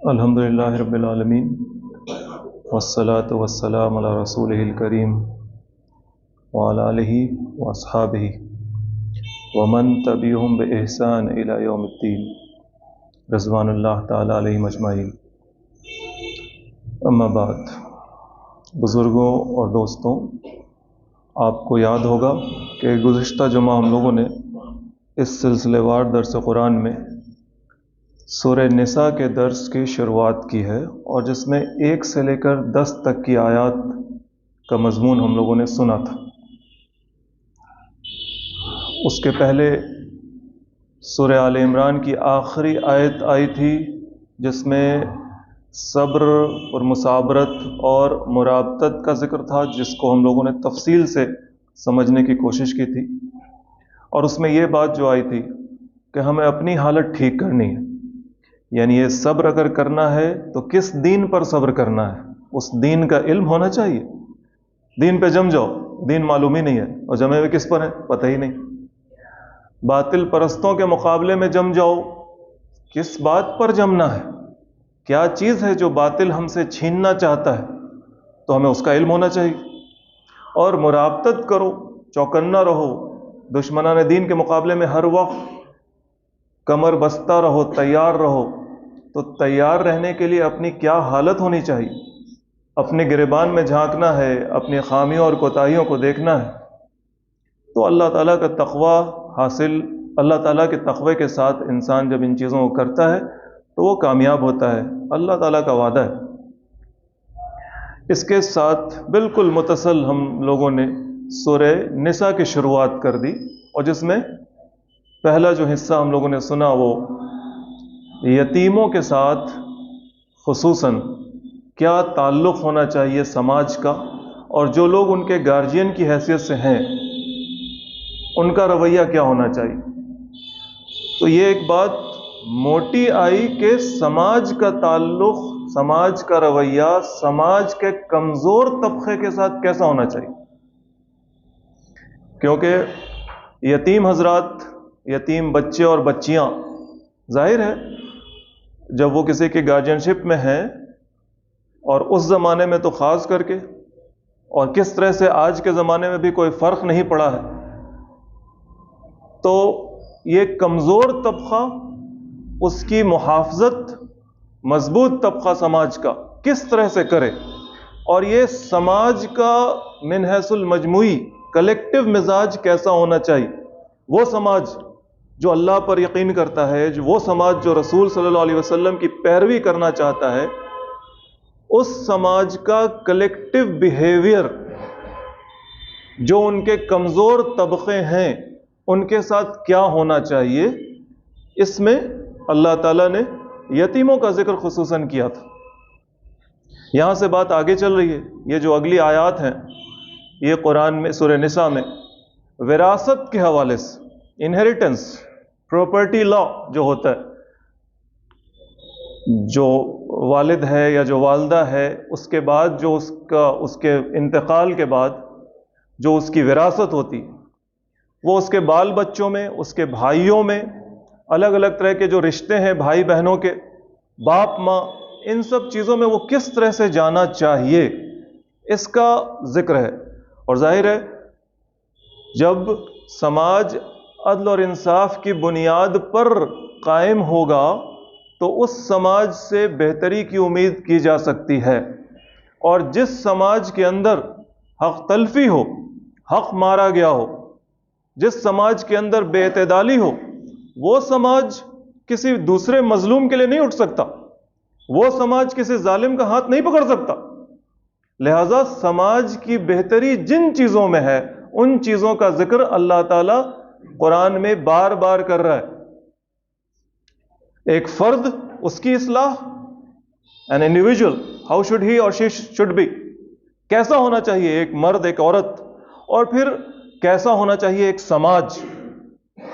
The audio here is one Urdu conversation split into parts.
الحمدللہ رب العالمین والصلاة والسلام علی رسولہ الکریم وعلی آلہ واصحابہ ومن تبعہم بإحسان الی یوم الدین رضوان اللہ تعالی علیہم اجمعین۔ اما بعد، بزرگوں اور دوستوں، آپ کو یاد ہوگا کہ گزشتہ جمعہ ہم لوگوں نے اس سلسلے وار درس قرآن میں سورہ نساء کے درس کی شروعات کی ہے، اور جس میں 1 سے لے کر 10 تک کی آیات کا مضمون ہم لوگوں نے سنا تھا۔ اس کے پہلے سورہ آل عمران کی آخری آیت آئی تھی، جس میں صبر اور مصابرت اور مرابطت کا ذکر تھا، جس کو ہم لوگوں نے تفصیل سے سمجھنے کی کوشش کی تھی، اور اس میں یہ بات جو آئی تھی کہ ہمیں اپنی حالت ٹھیک کرنی ہے، یعنی یہ صبر اگر کرنا ہے تو کس دین پر صبر کرنا ہے، اس دین کا علم ہونا چاہیے۔ دین پہ جم جاؤ، دین معلوم ہی نہیں ہے، اور جمے ہوئے کس پر ہے پتہ ہی نہیں۔ باطل پرستوں کے مقابلے میں جم جاؤ، کس بات پر جمنا ہے، کیا چیز ہے جو باطل ہم سے چھیننا چاہتا ہے، تو ہمیں اس کا علم ہونا چاہیے۔ اور مرابطت کرو، چوکنا رہو، دشمنان دین کے مقابلے میں ہر وقت کمر بستہ رہو، تیار رہو۔ تو تیار رہنے کے لیے اپنی کیا حالت ہونی چاہیے، اپنے گریبان میں جھانکنا ہے، اپنی خامیوں اور کوتاہیوں کو دیکھنا ہے۔ تو اللہ تعالیٰ کا تقوی حاصل، اللہ تعالیٰ کے تقوی کے ساتھ انسان جب ان چیزوں کو کرتا ہے تو وہ کامیاب ہوتا ہے، اللہ تعالیٰ کا وعدہ ہے۔ اس کے ساتھ بالکل متصل ہم لوگوں نے سورہ نساء کی شروعات کر دی، اور جس میں پہلا جو حصہ ہم لوگوں نے سنا وہ یتیموں کے ساتھ خصوصاً کیا تعلق ہونا چاہیے سماج کا، اور جو لوگ ان کے گارجین کی حیثیت سے ہیں ان کا رویہ کیا ہونا چاہیے۔ تو یہ ایک بات موٹی آئی کہ سماج کا تعلق، سماج کا رویہ سماج کے کمزور طبقے کے ساتھ کیسا ہونا چاہیے، کیونکہ یتیم حضرات، یتیم بچے اور بچیاں، ظاہر ہے جب وہ کسی کی گارجین شپ میں ہیں، اور اس زمانے میں تو خاص کر کے، اور کس طرح سے آج کے زمانے میں بھی کوئی فرق نہیں پڑا ہے، تو یہ کمزور طبقہ، اس کی محافظت مضبوط طبقہ سماج کا کس طرح سے کرے، اور یہ سماج کا من حیث المجموعی کلیکٹیو مزاج کیسا ہونا چاہیے، وہ سماج جو اللہ پر یقین کرتا ہے، جو وہ سماج جو رسول صلی اللہ علیہ وسلم کی پیروی کرنا چاہتا ہے، اس سماج کا کلیکٹیو بیہیویئر جو ان کے کمزور طبقے ہیں ان کے ساتھ کیا ہونا چاہیے، اس میں اللہ تعالیٰ نے یتیموں کا ذکر خصوصاً کیا تھا۔ یہاں سے بات آگے چل رہی ہے، یہ جو اگلی آیات ہیں یہ قرآن میں سورہ نساء میں وراثت کے حوالے سے، انہیریٹنس، پراپرٹی لا جو ہوتا ہے، جو والد ہے یا جو والدہ ہے، اس کے بعد جو اس کے انتقال کے بعد جو اس کی وراثت ہوتی، وہ اس کے بال بچوں میں، اس کے بھائیوں میں، الگ الگ طرح کے جو رشتے ہیں بھائی بہنوں کے، باپ ماں، ان سب چیزوں میں وہ کس طرح سے جانا چاہیے، اس کا ذکر ہے۔ اور ظاہر ہے جب سماج عدل اور انصاف کی بنیاد پر قائم ہوگا تو اس سماج سے بہتری کی امید کی جا سکتی ہے، اور جس سماج کے اندر حق تلفی ہو، حق مارا گیا ہو، جس سماج کے اندر بے اعتدالی ہو، وہ سماج کسی دوسرے مظلوم کے لیے نہیں اٹھ سکتا، وہ سماج کسی ظالم کا ہاتھ نہیں پکڑ سکتا۔ لہذا سماج کی بہتری جن چیزوں میں ہے ان چیزوں کا ذکر اللہ تعالیٰ قرآن میں بار بار کر رہا ہے۔ ایک فرد، اس کی اصلاح، an individual, how should he or she should be، کیسا ہونا چاہیے ایک مرد، ایک عورت، اور پھر کیسا ہونا چاہیے ایک سماج،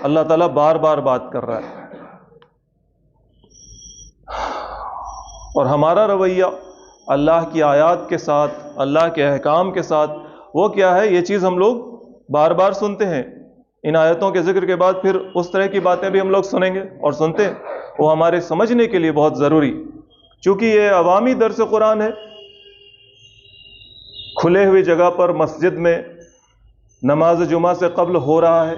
اللہ تعالیٰ بار بار بات کر رہا ہے۔ اور ہمارا رویہ اللہ کی آیات کے ساتھ، اللہ کے احکام کے ساتھ وہ کیا ہے، یہ چیز ہم لوگ بار بار سنتے ہیں۔ ان آیتوں کے ذکر کے بعد پھر اس طرح کی باتیں بھی ہم لوگ سنیں گے اور سنتے ہیں، وہ ہمارے سمجھنے کے لیے بہت ضروری۔ چونکہ یہ عوامی درس قرآن ہے، کھلے ہوئی جگہ پر مسجد میں نماز جمعہ سے قبل ہو رہا ہے،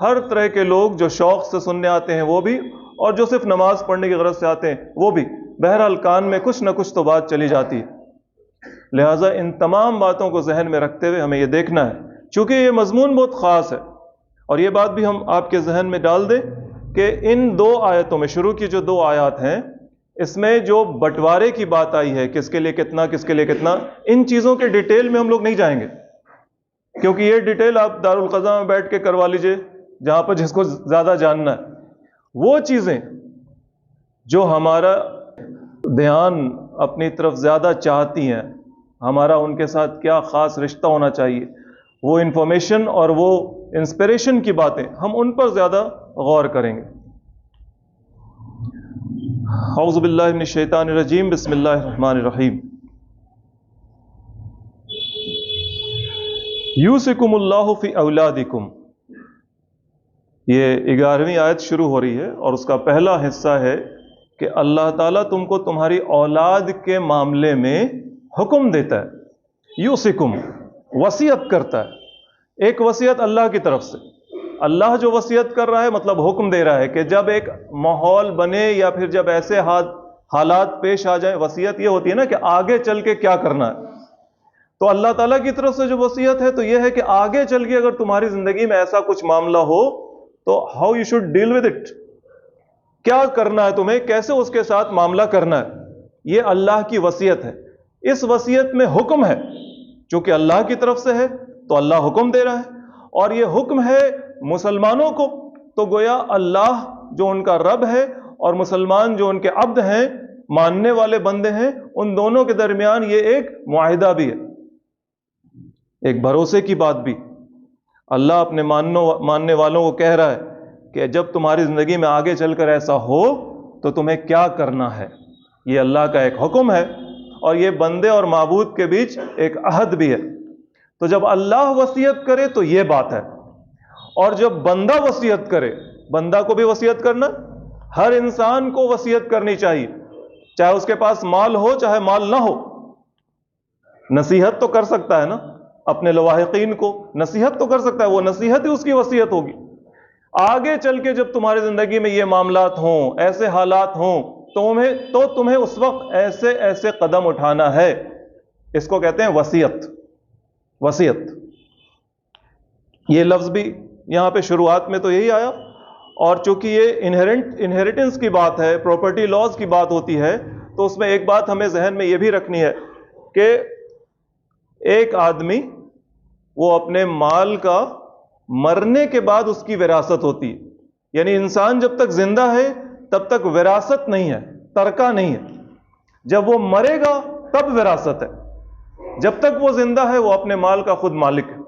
ہر طرح کے لوگ جو شوق سے سننے آتے ہیں وہ بھی، اور جو صرف نماز پڑھنے کی غرض سے آتے ہیں وہ بھی، بہرحال کان میں کچھ نہ کچھ تو بات چلی جاتی ہے۔ لہٰذا ان تمام باتوں کو ذہن میں رکھتے ہوئے ہمیں یہ دیکھنا ہے، چونکہ یہ مضمون بہت خاص ہے، اور یہ بات بھی ہم آپ کے ذہن میں ڈال دیں کہ ان 2 آیتوں میں، شروع کی جو 2 آیات ہیں، اس میں جو بٹوارے کی بات آئی ہے، کس کے لیے کتنا، کس کے لیے کتنا، ان چیزوں کے ڈیٹیل میں ہم لوگ نہیں جائیں گے، کیونکہ یہ ڈیٹیل آپ دارالقضاء میں بیٹھ کے کروا لیجئے، جہاں پر جس کو زیادہ جاننا ہے۔ وہ چیزیں جو ہمارا دھیان اپنی طرف زیادہ چاہتی ہیں، ہمارا ان کے ساتھ کیا خاص رشتہ ہونا چاہیے، وہ انفارمیشن اور وہ انسپریشن کی باتیں، ہم ان پر زیادہ غور کریں گے۔ اعوذ باللہ من الشیطان الرجیم، بسم اللہ الرحمن الرحیم۔ یوصیکم اللہ فی اولادکم، یہ 11ویں آیت شروع ہو رہی ہے، اور اس کا پہلا حصہ ہے کہ اللہ تعالیٰ تم کو تمہاری اولاد کے معاملے میں حکم دیتا ہے۔ یوصیکم، وصیت کرتا ہے، ایک وصیت اللہ کی طرف سے۔ اللہ جو وصیت کر رہا ہے مطلب حکم دے رہا ہے کہ جب ایک ماحول بنے یا پھر جب ایسے حالات پیش آ جائیں، وصیت یہ ہوتی ہے نا کہ آگے چل کے کیا کرنا ہے، تو اللہ تعالیٰ کی طرف سے جو وصیت ہے تو یہ ہے کہ آگے چل کے اگر تمہاری زندگی میں ایسا کچھ معاملہ ہو تو how you should deal with it, کیا کرنا ہے تمہیں، کیسے اس کے ساتھ معاملہ کرنا ہے، یہ اللہ کی وصیت ہے۔ اس وصیت میں حکم ہے، چونکہ اللہ کی طرف سے ہے تو اللہ حکم دے رہا ہے، اور یہ حکم ہے مسلمانوں کو، تو گویا اللہ جو ان کا رب ہے اور مسلمان جو ان کے عبد ہیں، ماننے والے بندے ہیں، ان دونوں کے درمیان یہ ایک معاہدہ بھی ہے، ایک بھروسے کی بات بھی۔ اللہ اپنے ماننے والوں کو کہہ رہا ہے کہ جب تمہاری زندگی میں آگے چل کر ایسا ہو تو تمہیں کیا کرنا ہے، یہ اللہ کا ایک حکم ہے، اور یہ بندے اور معبود کے بیچ ایک عہد بھی ہے۔ تو جب اللہ وصیت کرے تو یہ بات ہے، اور جب بندہ وصیت کرے، بندہ کو بھی وصیت کرنا، ہر انسان کو وصیت کرنی چاہیے، چاہے اس کے پاس مال ہو چاہے مال نہ ہو، نصیحت تو کر سکتا ہے نا، اپنے لواحقین کو نصیحت تو کر سکتا ہے، وہ نصیحت ہی اس کی وصیت ہوگی۔ آگے چل کے جب تمہاری زندگی میں یہ معاملات ہوں، ایسے حالات ہوں، تو تمہیں اس وقت ایسے ایسے قدم اٹھانا ہے، اس کو کہتے ہیں وصیت۔ وصیت یہ لفظ بھی یہاں پہ شروعات میں تو یہی آیا، اور چونکہ یہ انہیریٹنس کی بات ہے، پراپرٹی لاز کی بات ہوتی ہے، تو اس میں ایک بات ہمیں ذہن میں یہ بھی رکھنی ہے کہ ایک آدمی وہ اپنے مال کا مرنے کے بعد اس کی وراثت ہوتی ہے، یعنی انسان جب تک زندہ ہے تب تک وراثت نہیں ہے، ترکہ نہیں ہے، جب وہ مرے گا تب وراثت ہے، جب تک وہ زندہ ہے وہ اپنے مال کا خود مالک ہے۔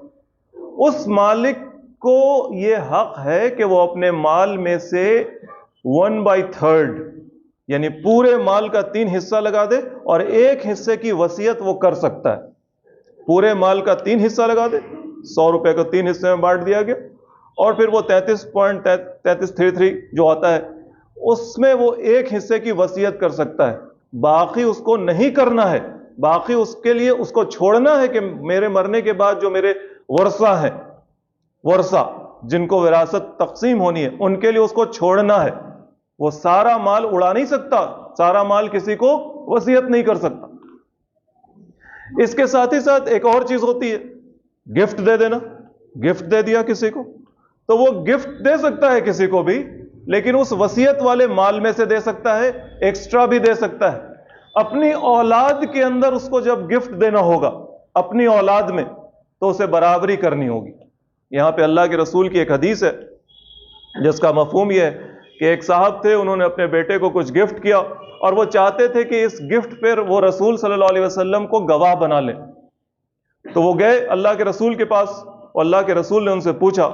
اس مالک کو یہ حق ہے کہ وہ اپنے مال میں سے 1/3 یعنی پورے مال کا 3 حصہ لگا دے، اور 1 حصے کی وصیت وہ کر سکتا ہے۔ پورے مال کا 3 حصہ لگا دے، 100 روپے کو 3 حصے میں بانٹ دیا گیا، اور پھر وہ 33.3333 جو آتا ہے اس میں وہ 1 حصے کی وصیت کر سکتا ہے، باقی اس کو نہیں کرنا ہے، باقی اس کے لیے اس کو چھوڑنا ہے کہ میرے مرنے کے بعد جو میرے ورثہ ہیں، ورثہ جن کو وراثت تقسیم ہونی ہے، ان کے لیے اس کو چھوڑنا ہے۔ وہ سارا مال اڑا نہیں سکتا، سارا مال کسی کو وصیت نہیں کر سکتا۔ اس کے ساتھ ہی ساتھ ایک اور چیز ہوتی ہے، گفٹ دے دینا۔ گفٹ دے دیا کسی کو تو وہ گفٹ دے سکتا ہے کسی کو بھی، لیکن اس وصیت والے مال میں سے دے سکتا ہے، ایکسٹرا بھی دے سکتا ہے۔ اپنی اولاد کے اندر اس کو جب گفٹ دینا ہوگا اپنی اولاد میں تو اسے برابری کرنی ہوگی۔ یہاں پہ اللہ کے رسول کی ایک حدیث ہے جس کا مفہوم یہ ہے کہ ایک صاحب تھے، انہوں نے اپنے بیٹے کو کچھ گفٹ کیا، اور وہ چاہتے تھے کہ اس گفٹ پر وہ رسول صلی اللہ علیہ وسلم کو گواہ بنا لیں۔ تو وہ گئے اللہ کے رسول کے پاس، اور اللہ کے رسول نے ان سے پوچھا،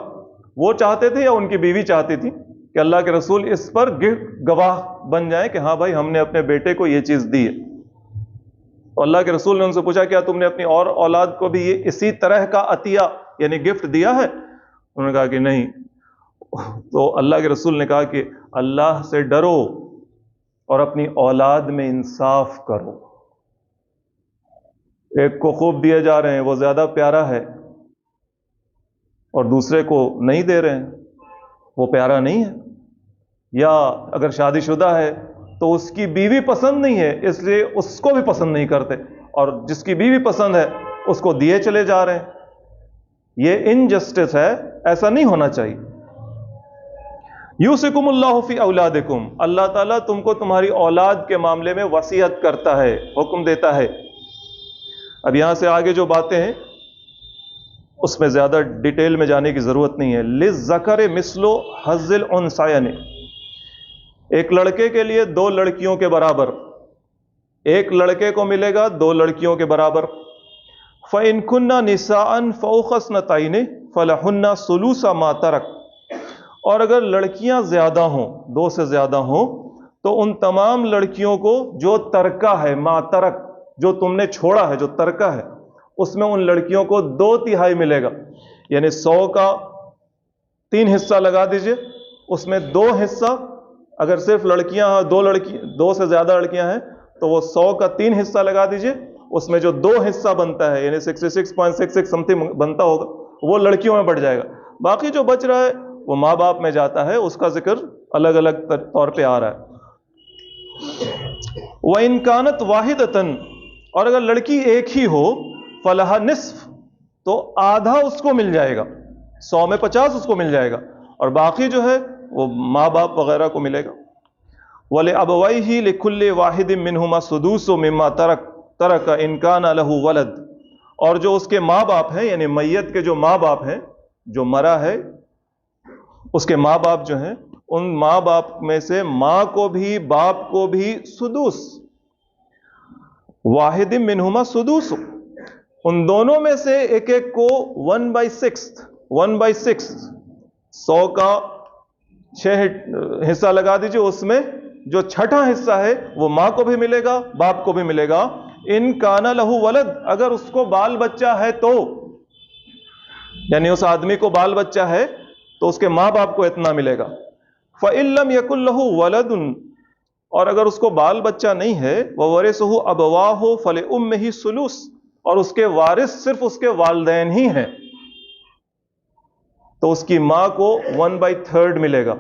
وہ چاہتے تھے یا ان کی بیوی چاہتی تھی کہ اللہ کے رسول اس پر گواہ بن جائیں کہ ہاں بھائی ہم نے اپنے بیٹے کو یہ چیز دی ہے۔ تو اللہ کے رسول نے ان سے پوچھا کیا تم نے اپنی اور اولاد کو بھی یہ اسی طرح کا عطیہ یعنی گفٹ دیا ہے؟ انہوں نے کہا کہ نہیں۔ تو اللہ کے رسول نے کہا کہ اللہ سے ڈرو، اور اپنی اولاد میں انصاف کرو. ایک کو خوب دیے جا رہے ہیں، وہ زیادہ پیارا ہے، اور دوسرے کو نہیں دے رہے ہیں، وہ پیارا نہیں ہے. یا اگر شادی شدہ ہے تو اس کی بیوی پسند نہیں ہے، اس لیے اس کو بھی پسند نہیں کرتے، اور جس کی بیوی پسند ہے اس کو دیے چلے جا رہے ہیں. یہ انجسٹس ہے، ایسا نہیں ہونا چاہیے. یوصیکم اللہ فی اولادکم، اللہ تعالیٰ تم کو تمہاری اولاد کے معاملے میں وصیت کرتا ہے، حکم دیتا ہے. اب یہاں سے آگے جو باتیں ہیں اس میں زیادہ ڈیٹیل میں جانے کی ضرورت نہیں ہے. للذکر مثل حظ الانثیین، ایک لڑکے کے لیے دو لڑکیوں کے برابر، ایک لڑکے کو ملے گا دو لڑکیوں کے برابر. فَإِن كُنَّ نِسَاءً فَوْقَ اثْنَتَيْنِ فَلَهُنَّ ثُلُوثُ مَا تَرَكَ، اور اگر لڑکیاں زیادہ ہوں، دو سے زیادہ ہوں، تو ان تمام لڑکیوں کو جو ترکہ ہے، ما ترک، جو تم نے چھوڑا ہے، جو ترکہ ہے، اس میں ان لڑکیوں کو 2/3 ملے گا. یعنی 100 کا 3 حصہ لگا دیجئے، اس میں 2 حصہ، اگر صرف لڑکیاں دو سے زیادہ لڑکیاں ہیں تو وہ 100 کا 3 حصہ لگا دیجئے، اس میں جو 2 حصہ بنتا ہے یعنی 66.66 سم تھنگ بنتا ہوگا، وہ لڑکیوں میں بڑھ جائے گا. باقی جو بچ رہا ہے وہ ماں باپ میں جاتا ہے، اس کا ذکر الگ الگ طور پہ آ رہا ہے. وَإِن كَانَتْ وَاحِدَةً، اور اگر لڑکی ایک ہی ہو، فَلَهَا نِصْف، تو آدھا اس کو مل جائے گا، 100 میں 50 اس کو مل جائے گا، اور باقی جو ہے وہ ماں باپ وغیرہ کو ملے گا. وَلِأَبَوَيْهِ لِكُلِّ وَاحِدٍ مِّنْهُمَا السُّدُوسُ مِمَّا تَرَكَ إِن كَانَ لَهُ وَلَدٌ، اور جو اس کے ماں باپ ہیں، یعنی میت کے جو ماں باپ ہیں، جو مرا ہے اس کے ماں باپ جو ہیں، ان ماں باپ میں سے ماں کو بھی باپ کو بھی سدوس، واحد منہما سدوس، ان دونوں میں سے ایک ایک کو 1/6 100 کا 6 حصہ لگا دیجئے، اس میں جو چھٹا حصہ ہے وہ ماں کو بھی ملے گا، باپ کو بھی ملے گا. ان کانا لہو ولد، اگر اس کو بال بچہ ہے تو، یعنی اس آدمی کو بال بچہ ہے تو اس کے ماں باپ کو اتنا ملے گا. فَإِن لَّمْ يَكُن لَّهُ وَلَدٌ، اور اگر اس کو بال بچہ نہیں ہے، وَوَرِثُهُ أَبَوَاهُ فَلِأُمِّهِ الثُّلُثُ، اور اس کے وارث صرف اس کے والدین ہی ہیں، تو اس کی ماں کو 1/3 ملے گا،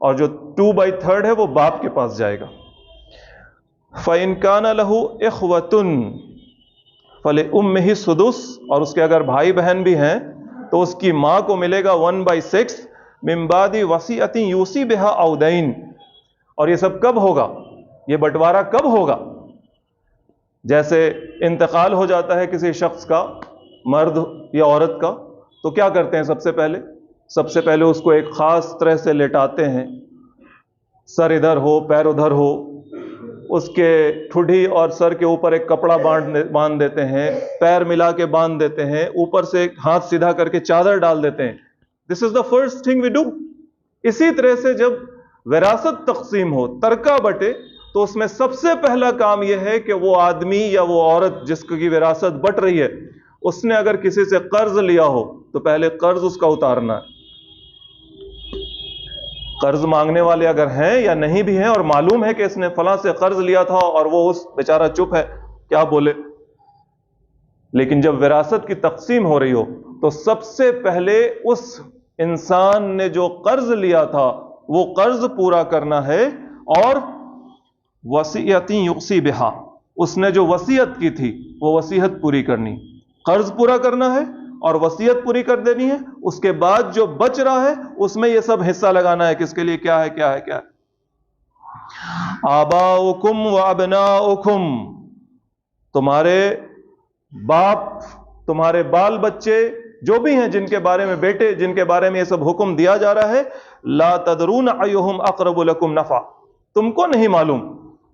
اور جو 2/3 ہے وہ باپ کے پاس جائے گا. فَإِن كَانَ لَهُ إِخْوَةٌ فَلِأُمِّهِ السُّدُسُ، اور اس کے اگر بھائی بہن بھی ہیں تو اس کی ماں کو ملے گا 1/6 من بعد وصیۃ یوصی بها أو دین. اور یہ سب کب ہوگا؟ یہ بٹوارا کب ہوگا؟ جیسے انتقال ہو جاتا ہے کسی شخص کا، مرد یا عورت کا، تو کیا کرتے ہیں؟ سب سے پہلے اس کو ایک خاص طرح سے لٹاتے ہیں، سر ادھر ہو پیر ادھر ہو، اس کے ٹھڈی اور سر کے اوپر ایک کپڑا باندھ دیتے ہیں، پیر ملا کے باندھ دیتے ہیں، اوپر سے ہاتھ سیدھا کر کے چادر ڈال دیتے ہیں. This is the first thing we do. اسی طرح سے جب وراثت تقسیم ہو، ترکہ بٹے، تو اس میں سب سے پہلا کام یہ ہے کہ وہ آدمی یا وہ عورت جس کی وراثت بٹ رہی ہے، اس نے اگر کسی سے قرض لیا ہو تو پہلے قرض اس کا اتارنا ہے. قرض مانگنے والے اگر ہیں یا نہیں بھی ہیں اور معلوم ہے کہ اس نے فلاں سے قرض لیا تھا اور وہ اس بیچارہ چپ ہے، کیا بولے، لیکن جب وراثت کی تقسیم ہو رہی ہو تو سب سے پہلے اس انسان نے جو قرض لیا تھا وہ قرض پورا کرنا ہے، اور وصیۃ یوصی بہا، اس نے جو وصیت کی تھی وہ وصیت پوری کرنی، قرض پورا کرنا ہے اور وصیت پوری کر دینی ہے. اس کے بعد جو بچ رہا ہے اس میں یہ سب حصہ لگانا ہے. کس کے لیے؟ کیا ہے؟ آباؤکم و ابناؤکم، تمہارے باپ، تمہارے بال بچے جو بھی ہیں، جن کے بارے میں بیٹے، جن کے بارے میں یہ سب حکم دیا جا رہا ہے، لا تدرون ایہم اقرب لکم نفعا، تم کو نہیں معلوم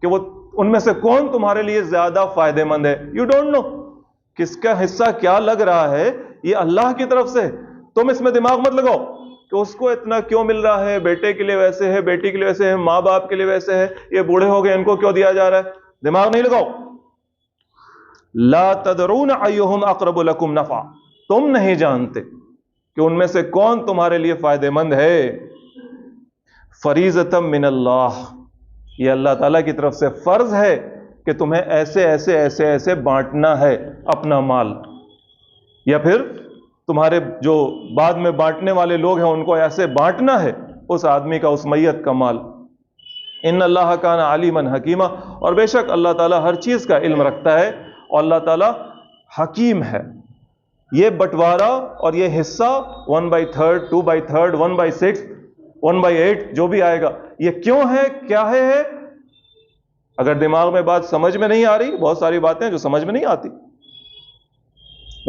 کہ وہ ان میں سے کون تمہارے لیے زیادہ فائدہ مند ہے. یو ڈونٹ نو کس کا حصہ کیا لگ رہا ہے، یہ اللہ کی طرف سے. تم اس میں دماغ مت لگاؤ کہ اس کو اتنا کیوں مل رہا ہے، بیٹے کے لیے ویسے ہے، بیٹی کے لیے ویسے ہے، ماں باپ کے لیے ویسے ہے، یہ بوڑھے ہو گئے ان کو کیوں دیا جا رہا ہے. دماغ نہیں لگاؤ. لا تدرون ایہم اقرب لکم نفعا، تم نہیں جانتے کہ ان میں سے کون تمہارے لیے فائدہ مند ہے. فریضۃ من اللہ، یہ اللہ تعالیٰ کی طرف سے فرض ہے کہ تمہیں ایسے ایسے ایسے ایسے بانٹنا ہے اپنا مال، یا پھر تمہارے جو بعد میں بانٹنے والے لوگ ہیں ان کو ایسے بانٹنا ہے اس آدمی کا، اس میت کا مال۔ ان اللہ کان علیما حکیما، اور بے شک اللہ تعالیٰ ہر چیز کا علم رکھتا ہے اور اللہ تعالیٰ حکیم ہے۔ یہ بٹوارا اور یہ حصہ 1/3 2/3 1/6 1/8 جو بھی آئے گا، یہ کیوں ہے، کیا ہے؟ اگر دماغ میں بات سمجھ میں نہیں آ رہی، بہت ساری باتیں جو سمجھ میں نہیں آتی،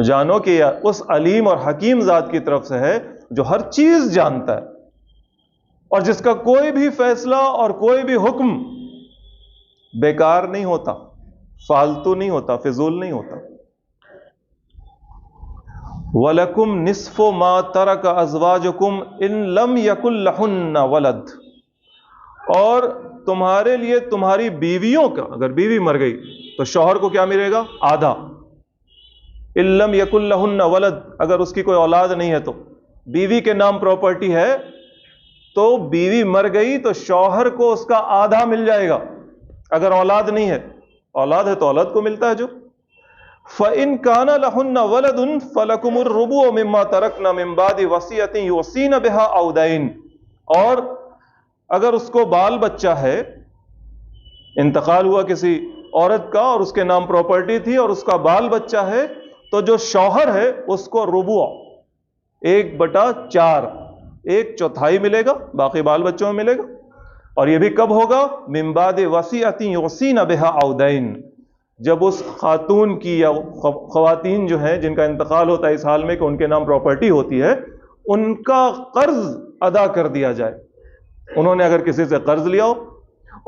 جانو کہ یہ اس علیم اور حکیم ذات کی طرف سے ہے جو ہر چیز جانتا ہے اور جس کا کوئی بھی فیصلہ اور کوئی بھی حکم بیکار نہیں ہوتا، فالتو نہیں ہوتا، فضول نہیں ہوتا۔ وَلَكُمْ نِصْفُ مَا تَرَكَ أَزْوَاجُكُمْ إِن لَمْ يَكُنْ لَهُنَّ وَلَدٌ، اور تمہارے لیے تمہاری بیویوں کا، اگر بیوی مر گئی تو شوہر کو کیا ملے گا؟ آدھا۔ إِن لَمْ يَكُنْ لَهُنَّ وَلَدٌ، اگر اس کی کوئی اولاد نہیں ہے تو بیوی کے نام پراپرٹی ہے تو بیوی مر گئی تو شوہر کو اس کا آدھا مل جائے گا۔ اگر اولاد نہیں ہے، اولاد ہے تو اولاد کو ملتا ہے جو۔ فَإِن كَانَ لَهُنَّ وَلَدٌ فَلَكُمُ الرُّبُعُ مِمَّا تَرَكْنَ مِن بَعْدِ وَصِيَّةٍ يُوصِينَ بِهَا أَوْ دَيْنٍ، اور اگر اس کو بال بچہ ہے، انتقال ہوا کسی عورت کا اور اس کے نام پراپرٹی تھی اور اس کا بال بچہ ہے، تو جو شوہر ہے اس کو ربع 1/4 1/4 ملے گا، باقی بال بچوں میں ملے گا۔ اور یہ بھی کب ہوگا؟ من بعد وصیۃ یوصین بها او دین، جب اس خاتون کی یا خواتین جو ہیں جن کا انتقال ہوتا ہے اس حال میں کہ ان کے نام پراپرٹی ہوتی ہے، ان کا قرض ادا کر دیا جائے۔ انہوں نے اگر کسی سے قرض لیا ہو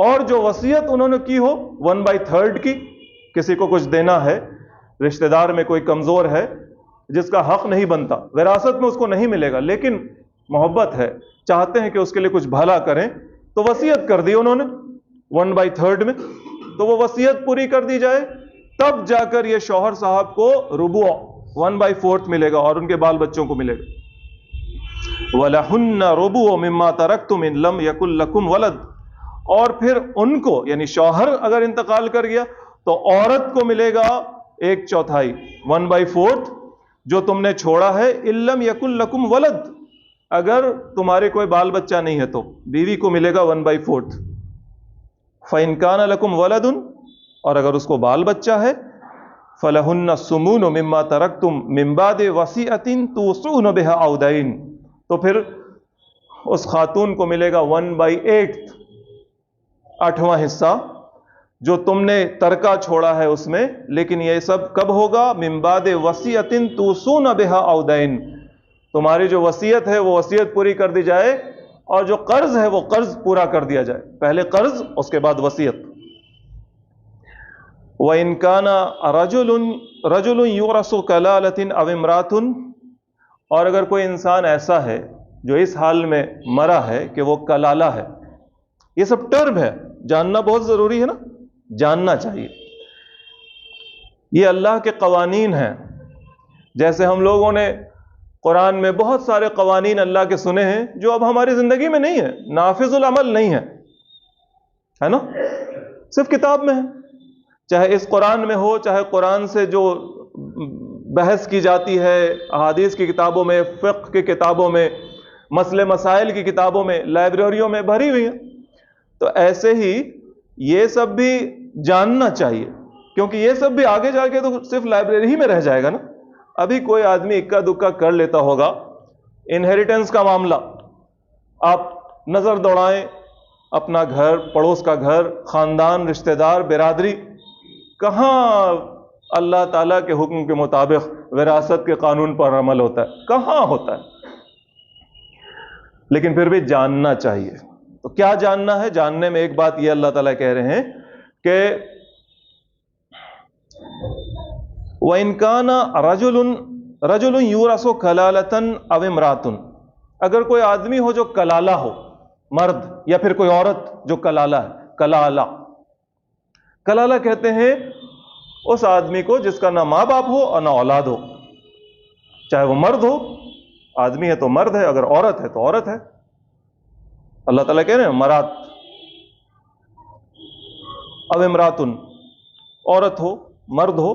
اور جو وصیت انہوں نے کی ہو 1/3 کی، کسی کو کچھ دینا ہے، رشتہ دار میں کوئی کمزور ہے جس کا حق نہیں بنتا، وراثت میں اس کو نہیں ملے گا، لیکن محبت ہے، چاہتے ہیں کہ اس کے لیے کچھ بھلا کریں، تو وصیت کر دی انہوں نے 1/3 میں، تو وہ وصیت پوری کر دی جائے، تب جا کر یہ شوہر صاحب کو ربع 1/4 ملے گا اور ان کے بال بچوں کو ملے گا۔ وَلَهُنَّ رُبُعُ مِمَّا تَرَكْتُمْ إِن لَمْ يَكُنْ لَكُمْ وَلَدٌ، اور پھر ان کو یعنی شوہر اگر انتقال کر گیا تو عورت کو ملے گا 1/4 1/4 جو تم نے چھوڑا ہے، إِن لَمْ يَكُنْ لَكُمْ وَلَدٌ، اگر تمہارے کوئی بال بچہ نہیں ہے تو بیوی کو ملے گا 1/4۔ فَإِن كَانَ لَكُمْ وَلَدٌ، اور اگر اس کو بال بچہ ہے، فَلَهُنَّ الثُّمُنُ مِمَّا تَرَكْتُمْ مِن بَعْدِ وَصِيَّةٍ تُوصُونَ بِهَا أَوْ دَيْنٍ، تو پھر اس خاتون کو ملے گا 1/8 8واں حصہ جو تم نے ترکہ چھوڑا ہے اس میں، لیکن یہ سب کب ہوگا؟ من بعد وصیۃ توصون بها او دین، تمہاری جو وصیت ہے وہ وصیت پوری کر دی جائے اور جو قرض ہے وہ قرض پورا کر دیا جائے، پہلے قرض اس کے بعد وصیت۔ وَإِن كَانَ رَجُلٌ يُورَثُ كَلَالَةٍ أَوْ امْرَأَةٌ، اور اگر کوئی انسان ایسا ہے جو اس حال میں مرا ہے کہ وہ کلالہ ہے، یہ سب ٹرم ہے، جاننا بہت ضروری ہے نا، جاننا چاہیے۔ یہ اللہ کے قوانین ہیں، جیسے ہم لوگوں نے قرآن میں بہت سارے قوانین اللہ کے سنے ہیں جو اب ہماری زندگی میں نہیں ہے، نافذ العمل نہیں ہے نا، صرف کتاب میں ہے، چاہے اس قرآن میں ہو، چاہے قرآن سے جو بحث کی جاتی ہے احادیث کی کتابوں میں، فقہ کی کتابوں میں، مسئلے مسائل کی کتابوں میں، لائبریریوں میں بھری ہوئی ہیں۔ تو ایسے ہی یہ سب بھی جاننا چاہیے، کیونکہ یہ سب بھی آگے جا کے تو صرف لائبریری ہی میں رہ جائے گا نا۔ ابھی کوئی آدمی اکا دکا کر لیتا ہوگا، انہیریٹنس کا معاملہ، آپ نظر دوڑائیں اپنا گھر، پڑوس کا گھر، خاندان، رشتہ دار، برادری، کہاں اللہ تعالیٰ کے حکم کے مطابق وراثت کے قانون پر عمل ہوتا ہے؟ کہاں ہوتا ہے؟ لیکن پھر بھی جاننا چاہیے۔ تو کیا جاننا ہے؟ جاننے میں ایک بات یہ اللہ تعالیٰ کہہ رہے ہیں کہ وَإِن كَانَ رَجُلٌ يُورَثُ كَلَالَةً أَوْ امْرَأَةٌ، اگر کوئی آدمی ہو جو کلالہ ہو، مرد، یا پھر کوئی عورت جو کلالہ ہے، کلالہ کہتے ہیں اس آدمی کو جس کا نہ ماں باپ ہو اور نہ اولاد ہو، چاہے وہ مرد ہو، آدمی ہے تو مرد ہے، اگر عورت ہے تو عورت ہے۔ اللہ تعالیٰ کہہ رہے ہیں مرات، او امراتن، عورت ہو مرد ہو،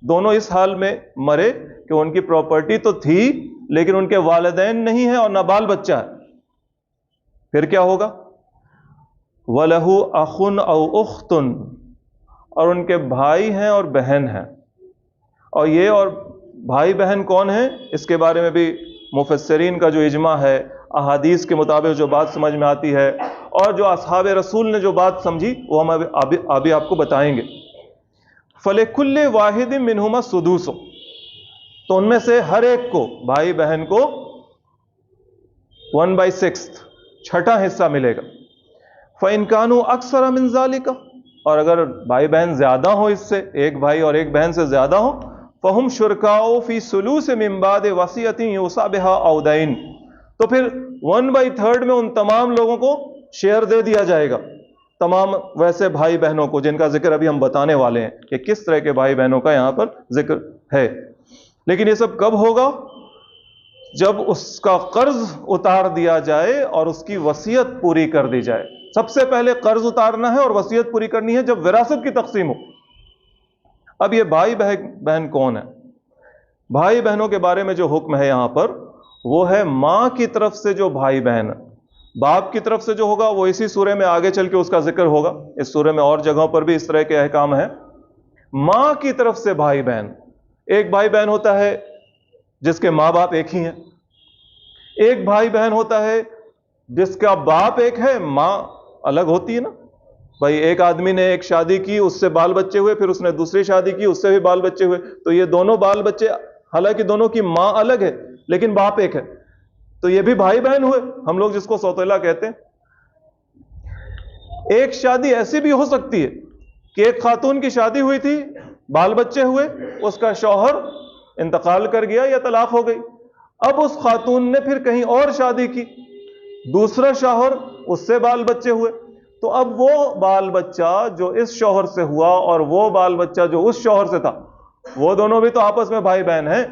دونوں اس حال میں مرے کہ ان کی پراپرٹی تو تھی لیکن ان کے والدین نہیں ہیں اور نہ بال بچہ ہے، پھر کیا ہوگا؟ وَلَهُ أَخٌ أَوْ أُخْتٌ، اور ان کے بھائی ہیں اور بہن ہیں. اور یہ اور بھائی بہن کون ہیں، اس کے بارے میں بھی مفسرین کا جو اجماع ہے، احادیث کے مطابق جو بات سمجھ میں آتی ہے، اور جو اصحاب رسول نے جو بات سمجھی وہ ہم ابھی آپ کو بتائیں گے. فَلِكُلِّ وَاحِدٍ مِّنْهُمَا السُّدُوسُ، تو ان میں سے ہر ایک کو، بھائی بہن کو 1/6 چھٹا حصہ ملے گا. فَإِنْ كَانُوا أَكْثَرَ مِنْ ذَلِكَ، اور اگر بھائی بہن زیادہ ہو، اس سے ایک بھائی اور ایک بہن سے زیادہ ہو، فَهُمْ شُرْكَاءُ فِي ثُلُوثِ مِنْ بَعْدِ وَصِيَّةٍ يُوصَى بِهَا أَوْ دَيْنٍ، تو پھر 1/3 میں ان تمام لوگوں کو شیئر دے دیا جائے گا، تمام ویسے بھائی بہنوں کو جن کا ذکر ابھی ہم بتانے والے ہیں کہ کس طرح کے بھائی بہنوں کا یہاں پر ذکر ہے. لیکن یہ سب کب ہوگا؟ جب اس کا قرض اتار دیا جائے اور اس کی وصیت پوری کر دی جائے. سب سے پہلے قرض اتارنا ہے اور وصیت پوری کرنی ہے جب وراثت کی تقسیم ہو. اب یہ بھائی بہن کون ہے؟ بھائی بہنوں کے بارے میں جو حکم ہے یہاں پر وہ ہے ماں کی طرف سے جو بھائی بہن ہے. باپ کی طرف سے جو ہوگا وہ اسی سورے میں آگے چل کے اس کا ذکر ہوگا. اس سورے میں اور جگہوں پر بھی اس طرح کے احکام ہیں. ماں کی طرف سے بھائی بہن، ایک بھائی بہن ہوتا ہے جس کے ماں باپ ایک ہی ہیں، ایک بھائی بہن ہوتا ہے جس کا باپ ایک ہے ماں الگ ہوتی ہے نا. بھائی ایک آدمی نے ایک شادی کی، اس سے بال بچے ہوئے، پھر اس نے دوسری شادی کی، اس سے بھی بال بچے ہوئے، تو یہ دونوں بال بچے حالانکہ دونوں کی ماں الگ ہے لیکن باپ ایک ہے، تو یہ بھی بھائی بہن ہوئے، ہم لوگ جس کو سوتیلا کہتے ہیں. ایک شادی ایسی بھی ہو سکتی ہے کہ ایک خاتون کی شادی ہوئی تھی، بال بچے ہوئے، اس کا شوہر انتقال کر گیا یا طلاق ہو گئی. اب اس خاتون نے پھر کہیں اور شادی کی، دوسرا شوہر، اس سے بال بچے ہوئے، تو اب وہ بال بچہ جو اس شوہر سے ہوا اور وہ بال بچہ جو اس شوہر سے تھا، وہ دونوں بھی تو آپس میں بھائی بہن ہیں.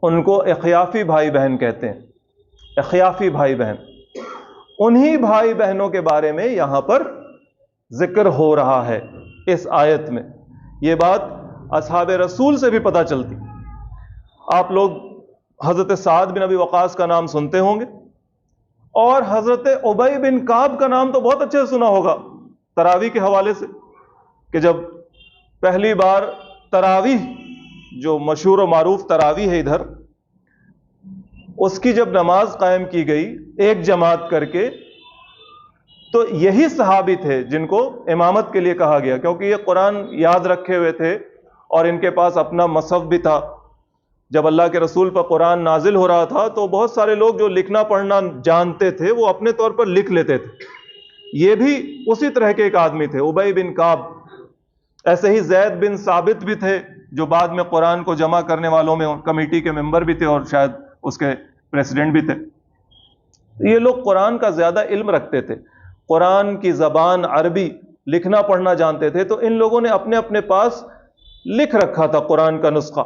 ان کو اخیافی بھائی بہن کہتے ہیں. اخیافی بھائی بہن، انہی بھائی بہنوں کے بارے میں یہاں پر ذکر ہو رہا ہے اس آیت میں. یہ بات اصحاب رسول سے بھی پتہ چلتی. آپ لوگ حضرت سعد بن ابی وقاص کا نام سنتے ہوں گے، اور حضرت ابی بن کعب کا نام تو بہت اچھے سے سنا ہوگا تراویح کے حوالے سے، کہ جب پہلی بار تراویح جو مشہور و معروف تراویح ہے ادھر، اس کی جب نماز قائم کی گئی ایک جماعت کر کے، تو یہی صحابی تھے جن کو امامت کے لیے کہا گیا، کیونکہ یہ قرآن یاد رکھے ہوئے تھے اور ان کے پاس اپنا مصحف بھی تھا. جب اللہ کے رسول پر قرآن نازل ہو رہا تھا تو بہت سارے لوگ جو لکھنا پڑھنا جانتے تھے وہ اپنے طور پر لکھ لیتے تھے. یہ بھی اسی طرح کے ایک آدمی تھے، ابی بن کعب. ایسے ہی زید بن ثابت بھی تھے جو بعد میں قرآن کو جمع کرنے والوں میں کمیٹی کے ممبر بھی تھے اور شاید اس کے پریزیڈنٹ بھی تھے. یہ لوگ قرآن کا زیادہ علم رکھتے تھے، قرآن کی زبان عربی لکھنا پڑھنا جانتے تھے، تو ان لوگوں نے اپنے اپنے پاس لکھ رکھا تھا قرآن کا نسخہ.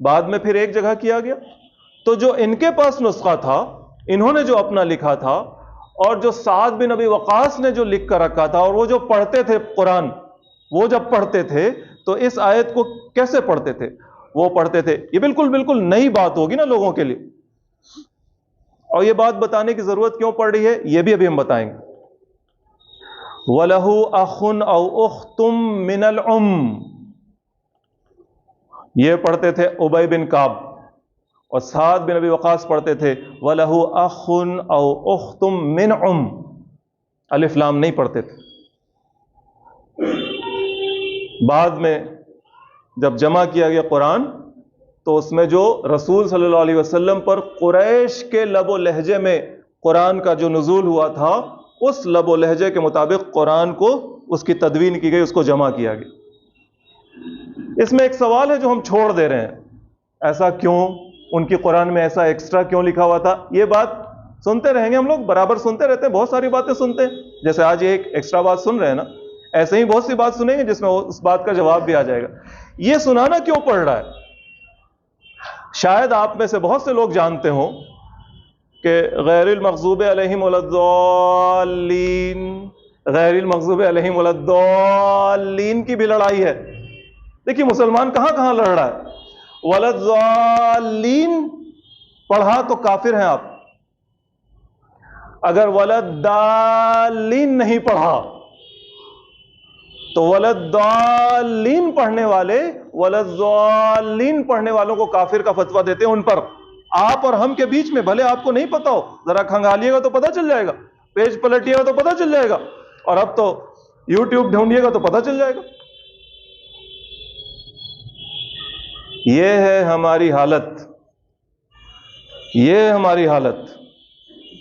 بعد میں پھر ایک جگہ کیا گیا، تو جو ان کے پاس نسخہ تھا انہوں نے جو اپنا لکھا تھا، اور جو سعد بن ابی وقاص نے جو لکھ کر رکھا تھا، اور وہ جو پڑھتے تھے قرآن، وہ جب پڑھتے تھے تو اس آیت کو کیسے پڑھتے تھے؟ وہ پڑھتے تھے. یہ بالکل نئی بات ہوگی نا لوگوں کے لیے، اور یہ بات بتانے کی ضرورت کیوں پڑ رہی ہے یہ بھی ابھی ہم بتائیں گے. وَلَهُ أَخٌ أَوْ أُخْتٌ مِّنَ الْأُمِّ، یہ پڑھتے تھے ابی بن کعب، اور سعد بن ابی وقاص پڑھتے تھے وَلَهُ أَخٌ أَوْ أُخْتٌ مِّنْ أُمٍّ، الف لام نہیں پڑھتے تھے. بعد میں جب جمع کیا گیا قرآن تو اس میں جو رسول صلی اللہ علیہ وسلم پر قریش کے لب و لہجے میں قرآن کا جو نزول ہوا تھا، اس لب و لہجے کے مطابق قرآن کو اس کی تدوین کی گئی، اس کو جمع کیا گیا. اس میں ایک سوال ہے جو ہم چھوڑ دے رہے ہیں، ایسا کیوں؟ ان کی قرآن میں ایسا ایکسٹرا کیوں لکھا ہوا تھا؟ یہ بات سنتے رہیں گے، ہم لوگ برابر سنتے رہتے ہیں، بہت ساری باتیں سنتے ہیں. جیسے آج ایک ایکسٹرا بات سن رہے ہیں نا، ایسے ہی بہت سی بات سنیں گے جس میں اس بات کا جواب بھی آ جائے گا. یہ سنانا کیوں پڑ رہا ہے؟ شاید آپ میں سے بہت سے لوگ جانتے ہوں کہ غیر المغضوب علیہم ولا الضالین، غیر المغضوب علیہم ولا الضالین کی بھی لڑائی ہے. دیکھیے مسلمان کہاں کہاں لڑ رہا ہے. ولا الضالین پڑھا تو کافر ہیں آپ. اگر ولا الضالین نہیں پڑھا تو ولا الضالین پڑھنے والے ولا الضالین پڑھنے والوں کو کافر کا فتویٰ دیتے ہیں ان پر. آپ اور ہم کے بیچ میں بھلے آپ کو نہیں پتا ہو, ذرا کھنگالیے گا تو پتا چل جائے گا, پیج پلٹیے گا تو پتا چل جائے گا, اور اب تو یوٹیوب ڈھونڈیے گا تو پتا چل جائے گا. یہ ہے ہماری حالت, یہ ہماری حالت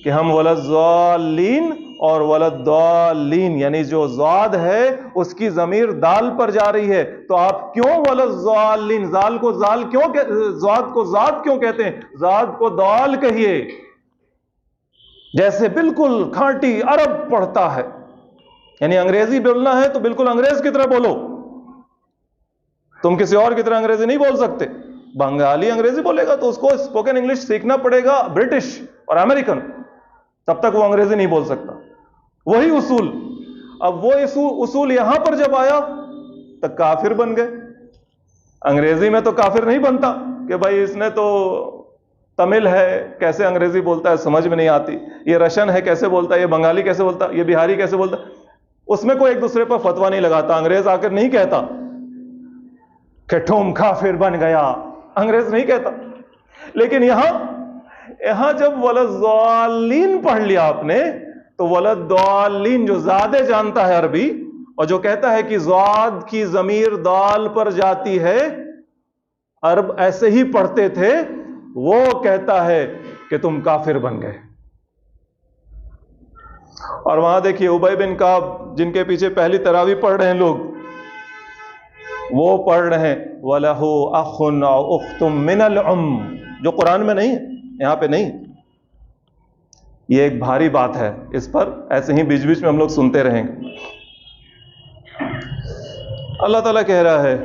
کہ ہم ولا الضالین اور ولا الضالین, یعنی جو ضاد ہے اس کی ضمیر دال پر جا رہی ہے, تو آپ کیوں ولا الضالین, زال کو زال کیوں, ضاد کو ضاد کیوں کہتے ہیں, ضاد کو دال کہیے. جیسے بالکل کھانٹی عرب پڑھتا ہے, یعنی انگریزی بولنا ہے تو بالکل انگریز کی طرح بولو. تم کسی اور کی طرح انگریزی نہیں بول سکتے. بنگالی انگریزی بولے گا تو اس کو اسپوکن انگلش سیکھنا پڑے گا برٹش اور امریکن, تب تک وہ انگریزی نہیں بول سکتا. وہی اصول, اب وہ اصول یہاں پر جب آیا تو کافر بن گئے. انگریزی میں تو کافر نہیں بنتا کہ بھائی اس نے تو تمل ہے کیسے انگریزی بولتا ہے سمجھ میں نہیں آتی, یہ رشین ہے کیسے بولتا ہے, یہ بنگالی کیسے بولتا ہے, یہ بہاری کیسے بولتا ہے. اس میں کوئی ایک دوسرے پر فتویٰ نہیں لگاتا. انگریز آ کر نہیں کہتا کہ تم کافر بن گیا, انگریز نہیں کہتا. لیکن یہاں جب ولا الضالین پڑھ لیا آپ نے تو ولا الضالین جو زیادہ جانتا ہے عربی اور جو کہتا ہے کہ ضاد کی ضمیر دال پر جاتی ہے, عرب ایسے ہی پڑھتے تھے, وہ کہتا ہے کہ تم کافر بن گئے. اور وہاں دیکھیے ابی بن کعب جن کے پیچھے پہلی تراویح پڑھ رہے ہیں لوگ, وہ پڑھ رہے ہیں وَلَهُ أَخٌ أَوْ أُخْتٌ مِّنَ الْأُمِّ, جو قرآن میں نہیں ہے, یہاں پہ نہیں. یہ ایک بھاری بات ہے, اس پر ایسے ہی بیچ بیچ میں ہم لوگ سنتے رہیں گے. اللہ تعالیٰ کہہ رہا ہے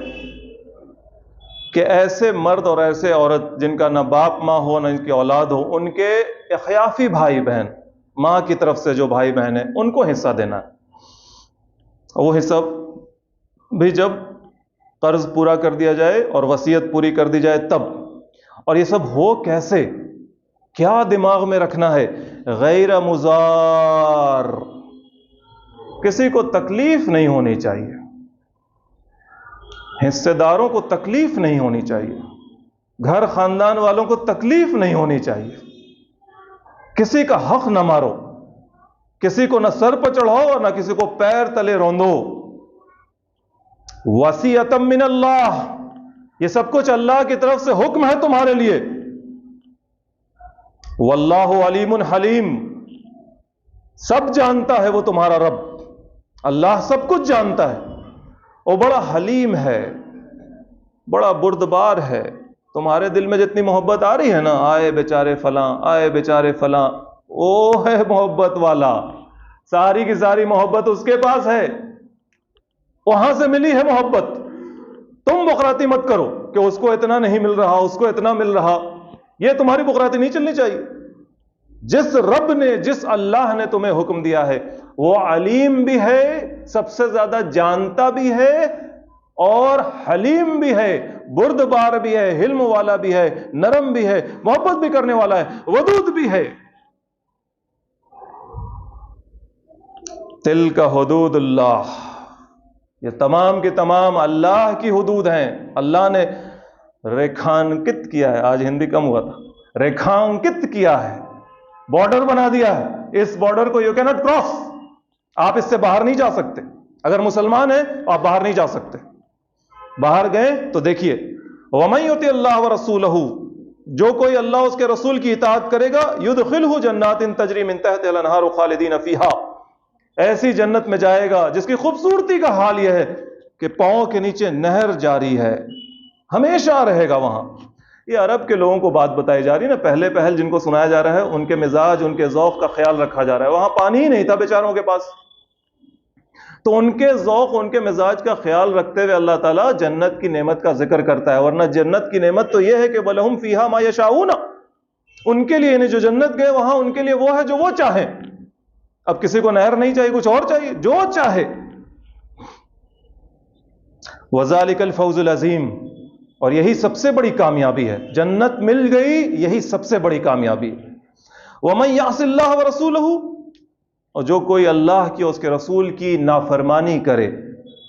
کہ ایسے مرد اور ایسے عورت جن کا نہ باپ ماں ہو نہ ان کی اولاد ہو, ان کے اخیافی بھائی بہن, ماں کی طرف سے جو بھائی بہن ہیں, ان کو حصہ دینا ہے. وہ حصہ بھی جب قرض پورا کر دیا جائے اور وصیت پوری کر دی جائے تب. اور یہ سب ہو کیسے, کیا دماغ میں رکھنا ہے, غیر مضار, کسی کو تکلیف نہیں ہونی چاہیے, حصے داروں کو تکلیف نہیں ہونی چاہیے, گھر خاندان والوں کو تکلیف نہیں ہونی چاہیے, کسی کا حق نہ مارو, کسی کو نہ سر پہ چڑھاؤ اور نہ کسی کو پیر تلے روندو. وصیۃ من اللہ, یہ سب کچھ اللہ کی طرف سے حکم ہے تمہارے لیے. واللہ علیم حلیم, سب جانتا ہے وہ تمہارا رب, اللہ سب کچھ جانتا ہے, وہ بڑا حلیم ہے, بڑا بردبار ہے. تمہارے دل میں جتنی محبت آ رہی ہے نا, آئے بیچارے فلاں, آئے بیچارے فلاں, وہ ہے محبت والا. ساری کی ساری محبت اس کے پاس ہے, وہاں سے ملی ہے محبت. تم بخراتی مت کرو کہ اس کو اتنا نہیں مل رہا, اس کو اتنا مل رہا. یہ تمہاری بخراتی نہیں چلنی چاہیے. جس رب نے, جس اللہ نے تمہیں حکم دیا ہے وہ علیم بھی ہے, سب سے زیادہ جانتا بھی ہے, اور حلیم بھی ہے, بردبار بھی ہے, حلم والا بھی ہے, نرم بھی ہے, محبت بھی کرنے والا ہے, ودود بھی ہے. تلک حدود اللہ, یہ تمام کے تمام اللہ کی حدود ہیں. اللہ نے ریکھانکت کیا ہے, آج ہندی کم ہوا تھا, ریکھانکت کیا ہے, بارڈر بنا دیا ہے. اس بارڈر کو یو کینٹ کراس, آپ اس سے باہر نہیں جا سکتے. اگر مسلمان ہیں آپ باہر نہیں جا سکتے. باہر گئے تو دیکھیے وَمَن يُطِعِ اللَّهَ وَرَسُولَهُ, جو کوئی اللہ اس کے رسول کی اطاعت کرے گا, يُدْخِلْهُ جَنَّاتٍ تَجْرِي مِن تَحْتِهَا الْأَنْهَارُ خَالِدِينَ فِيهَا, ایسی جنت میں جائے گا جس کی خوبصورتی کا حال یہ ہے کہ پاؤں کے نیچے نہر جاری ہے, ہمیشہ رہے گا وہاں. یہ عرب کے لوگوں کو بات بتائی جا رہی ہے نا, پہلے پہل جن کو سنایا جا رہا ہے, ان کے مزاج, ان کے ذوق کا خیال رکھا جا رہا ہے. وہاں پانی ہی نہیں تھا بیچاروں کے پاس, تو ان کے ذوق, ان کے مزاج کا خیال رکھتے ہوئے اللہ تعالیٰ جنت کی نعمت کا ذکر کرتا ہے. ورنہ جنت کی نعمت تو یہ ہے کہ وَلَهُمْ فِيهَا مَا يَشَاءُونَ, ان کے لیے, یعنی جو جنت گئے وہاں ان کے لیے وہ ہے جو وہ چاہیں. اب کسی کو نہر نہیں چاہیے، کچھ اور چاہیے، جو چاہے. وذالک الفوز العظیم، اور یہی سب سے بڑی کامیابی ہے. جنت مل گئی، یہی سب سے بڑی کامیابی ہے. ومن یعص اللہ ورسولہ، اور جو کوئی اللہ کی اور اس کے رسول کی نافرمانی کرے،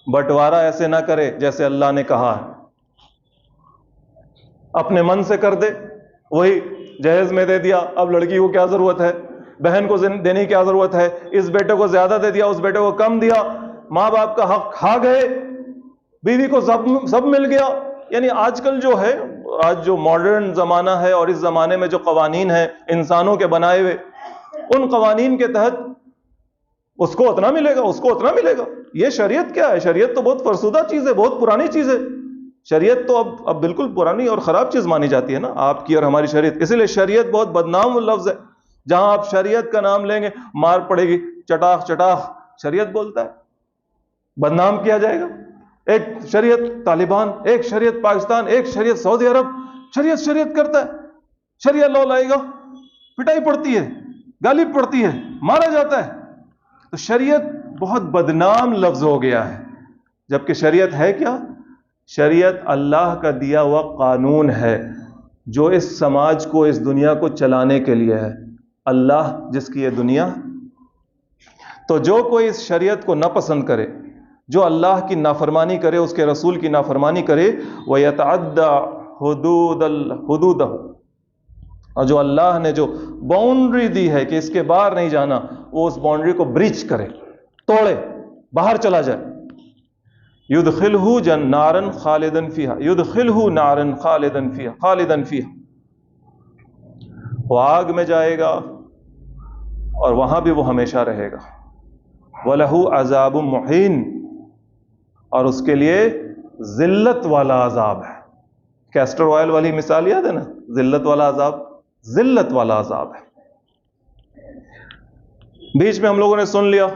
بٹوارا ایسے نہ کرے جیسے اللہ نے کہا ہے، اپنے من سے کر دے، وہی جہیز میں دے دیا، اب لڑکی کو کیا ضرورت ہے، بہن کو دینے کی کیا ضرورت ہے، اس بیٹے کو زیادہ دے دیا، اس بیٹے کو کم دیا، ماں باپ کا حق کھا گئے، بیوی کو سب مل گیا. یعنی آج کل جو ہے، آج جو ماڈرن زمانہ ہے اور اس زمانے میں جو قوانین ہیں انسانوں کے بنائے ہوئے، ان قوانین کے تحت اس کو اتنا ملے گا، اس کو اتنا ملے گا. یہ شریعت کیا ہے؟ شریعت تو بہت فرسودہ چیز ہے، بہت پرانی چیز ہے. شریعت تو اب بالکل پرانی اور خراب چیز مانی جاتی ہے نا، آپ کی اور ہماری شریعت. اسی لیے شریعت بہت بدنام لفظ ہے. جہاں آپ شریعت کا نام لیں گے مار پڑے گی، چٹاخ چٹاخ شریعت بولتا ہے، بدنام کیا جائے گا. ایک شریعت طالبان، ایک شریعت پاکستان، ایک شریعت سعودی عرب، شریعت کرتا ہے. شریعت لا لائے گا، پٹائی پڑتی ہے، گالی پڑتی ہے، مارا جاتا ہے. تو شریعت بہت بدنام لفظ ہو گیا ہے، جبکہ شریعت ہے کیا؟ شریعت اللہ کا دیا ہوا قانون ہے جو اس سماج کو، اس دنیا کو چلانے کے لیے ہے. اللہ جس کی یہ دنیا، تو جو کوئی اس شریعت کو نہ پسند کرے، جو اللہ کی نافرمانی کرے، اس کے رسول کی نافرمانی کرے، وَيَتَعَدَّ حُدُودَهُ، اور جو اللہ نے جو باؤنڈری دی ہے کہ اس کے باہر نہیں جانا، وہ اس باؤنڈری کو بریچ کرے، توڑے، باہر چلا جائے، يُدْخِلْهُ نَارًا خَالِدًا فِيهَا، يُدْخِلْهُ نَارًا خَالِدًا فِيهَا، وہ آگ میں جائے گا اور وہاں بھی وہ ہمیشہ رہے گا. وَلَهُ عَذَابٌ مُحِينٌ، اور اس کے لیے ذلت والا عذاب ہے. کیسٹر آئل والی مثال یاد ہے نا، ذلت والا عذاب، ذلت والا عذاب ہے. بیچ میں ہم لوگوں نے سن لیا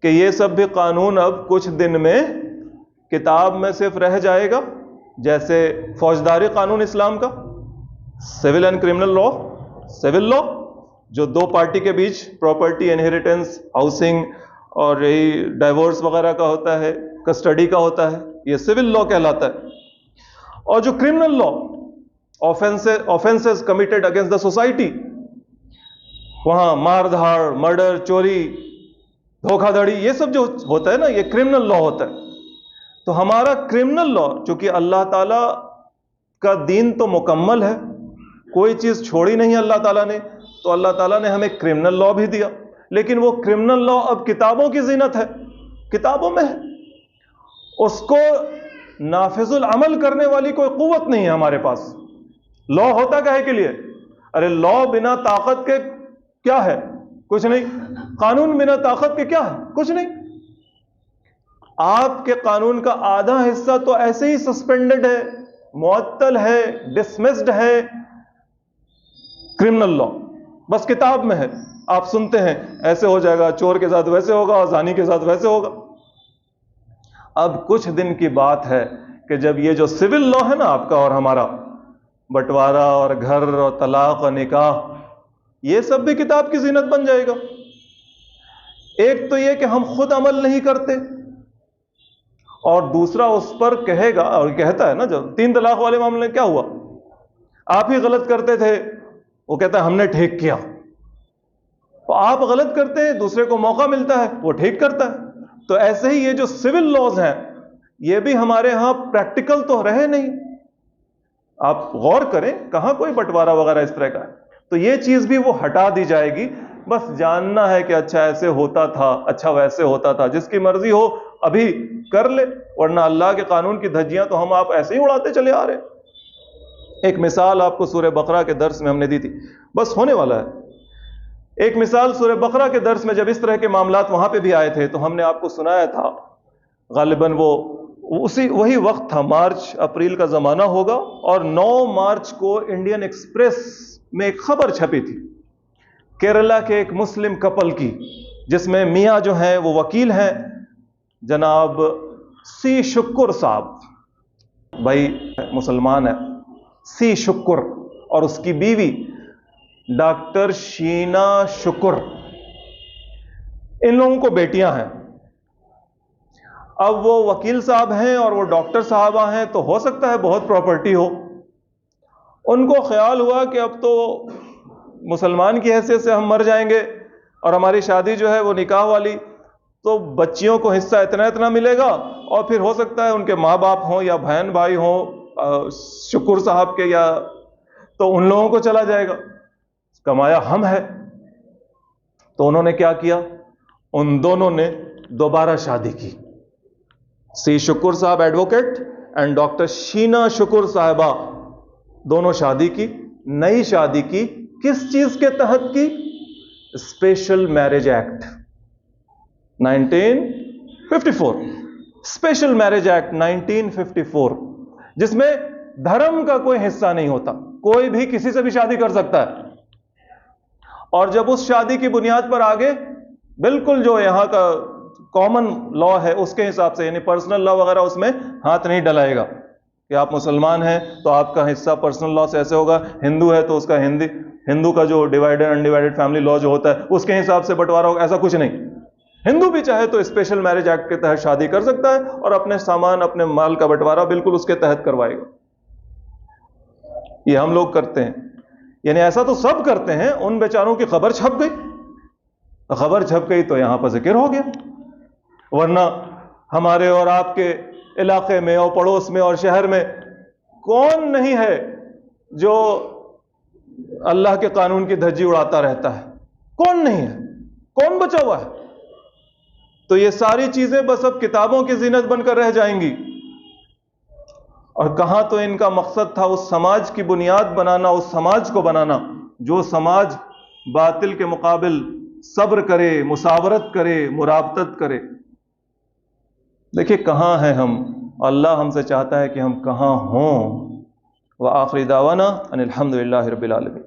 کہ یہ سب بھی قانون اب کچھ دن میں کتاب میں صرف رہ جائے گا، جیسے فوجداری قانون اسلام کا، civil and criminal law, civil law, جو دو پارٹی کے بیچ پراپرٹی، انہیریٹنس، ہاؤسنگ اور یہی ڈائیورس وغیرہ کا ہوتا ہے، کسٹڈی کا ہوتا ہے، یہ سول لا کہلاتا ہے. اور جو criminal law, offenses committed against the society، وہاں مار دھاڑ، مرڈر، چوری، دھوکہ دھڑی، یہ سب جو ہوتا ہے نا، یہ کرمنل لا ہوتا ہے. تو ہمارا کرمنل لا، چونکہ اللہ تعالیٰ کا دین تو مکمل ہے، کوئی چیز چھوڑی نہیں اللہ تعالیٰ نے، تو اللہ تعالیٰ نے ہمیں کرمنل لا بھی دیا. لیکن وہ کرمنل لا اب کتابوں کی زینت ہے، کتابوں میں ہے، اس کو نافذ العمل کرنے والی کوئی قوت نہیں ہے ہمارے پاس. لا ہوتا کہے کے لیے؟ ارے لا بنا طاقت کے کیا ہے؟ کچھ نہیں. قانون بنا طاقت کے کیا ہے؟ کچھ نہیں. آپ کے قانون کا آدھا حصہ تو ایسے ہی سسپینڈڈ ہے، معطل ہے، ڈسمسڈ ہے. کرمنل لا بس کتاب میں ہے، آپ سنتے ہیں ایسے ہو جائے گا، چور کے ساتھ ویسے ہوگا، زانی کے ساتھ ویسے ہوگا. اب کچھ دن کی بات ہے کہ جب یہ جو سول لا ہے نا آپ کا اور ہمارا، بٹوارا اور گھر اور طلاق اور نکاح، یہ سب بھی کتاب کی زینت بن جائے گا. ایک تو یہ کہ ہم خود عمل نہیں کرتے، اور دوسرا اس پر کہے گا، اور کہتا ہے نا، جو 3 طلاق والے معاملے میں کیا ہوا، آپ ہی غلط کرتے تھے، وہ کہتا ہے ہم نے ٹھیک کیا. تو آپ غلط کرتے ہیں، دوسرے کو موقع ملتا ہے، وہ ٹھیک کرتا ہے. تو ایسے ہی یہ جو سول لاز ہیں، یہ بھی ہمارے ہاں پریکٹیکل تو رہے نہیں. آپ غور کریں، کہاں کوئی بٹوارا وغیرہ اس طرح کا ہے. تو یہ چیز بھی وہ ہٹا دی جائے گی. بس جاننا ہے کہ اچھا ایسے ہوتا تھا، اچھا ویسے ہوتا تھا، جس کی مرضی ہو ابھی کر لے، ورنہ اللہ کے قانون کی دھجیاں تو ہم آپ ایسے ہی اڑاتے چلے آ رہے ہیں. ایک مثال آپ کو سورہ بقرہ کے درس میں ہم نے دی تھی، بس ہونے والا ہے. ایک مثال سورہ بقرہ کے درس میں جب اس طرح کے معاملات وہاں پہ بھی آئے تھے تو ہم نے آپ کو سنایا تھا، غالباً وہی وقت تھا، مارچ اپریل کا زمانہ ہوگا، اور 9 مارچ کو انڈین ایکسپریس میں ایک خبر چھپی تھی کیرلا کے ایک مسلم کپل کی، جس میں میاں جو ہیں وہ وکیل ہیں، جناب سی شکر صاحب، بھائی مسلمان ہے، سی شکر، اور اس کی بیوی ڈاکٹر شینا شکر. ان لوگوں کو بیٹیاں ہیں. اب وہ وکیل صاحب ہیں اور وہ ڈاکٹر صاحبہ ہیں تو ہو سکتا ہے بہت پراپرٹی ہو. ان کو خیال ہوا کہ اب تو مسلمان کی حیثیت سے ہم مر جائیں گے اور ہماری شادی جو ہے وہ نکاح والی، تو بچیوں کو حصہ اتنا اتنا ملے گا، اور پھر ہو سکتا ہے ان کے ماں باپ ہوں یا بہن بھائی ہوں شکر صاحب کے، یا تو ان لوگوں کو چلا جائے گا، کمایا ہم ہے. تو انہوں نے کیا کیا؟ ان دونوں نے دوبارہ شادی کی. سی شکر صاحب ایڈوکیٹ اینڈ ڈاکٹر شینا شکر صاحبہ دونوں شادی کی. نئی شادی کی کس چیز کے تحت کی؟ Special marriage act 1954. Special marriage act 1954، جس میں دھرم کا کوئی حصہ نہیں ہوتا، کوئی بھی کسی سے بھی شادی کر سکتا ہے. اور جب اس شادی کی بنیاد پر آگے بالکل جو یہاں کا کامن لا ہے اس کے حساب سے، یعنی پرسنل لا وغیرہ اس میں ہاتھ نہیں ڈلائے گا کہ آپ مسلمان ہیں تو آپ کا حصہ پرسنل لا سے ایسے ہوگا، ہندو ہے تو اس کا ہندو کا جو ڈیوائیڈڈ انڈیوائیڈڈ فیملی لا جو ہوتا ہے اس کے حساب سے بٹوارا ہوگا، ایسا کچھ نہیں. ہندو بھی چاہے تو اسپیشل میرج ایکٹ کے تحت شادی کر سکتا ہے اور اپنے سامان اپنے مال کا بٹوارا بالکل اس کے تحت کروائے گا. یہ ہم لوگ کرتے ہیں، یعنی ایسا تو سب کرتے ہیں. ان بیچاروں کی خبر چھپ گئی، خبر چھپ گئی تو یہاں پر ذکر ہو گیا، ورنہ ہمارے اور آپ کے علاقے میں اور پڑوس میں اور شہر میں کون نہیں ہے جو اللہ کے قانون کی دھجی اڑاتا رہتا ہے؟ کون نہیں ہے؟ کون بچا ہوا ہے؟ تو یہ ساری چیزیں بس اب کتابوں کی زینت بن کر رہ جائیں گی. اور کہاں تو ان کا مقصد تھا اس سماج کی بنیاد بنانا، اس سماج کو بنانا جو سماج باطل کے مقابل صبر کرے، مساورت کرے، مرابطت کرے. دیکھیے کہاں ہیں ہم، اللہ ہم سے چاہتا ہے کہ ہم کہاں ہوں. وآخر دعوانا ان الحمد للہ رب العالمین.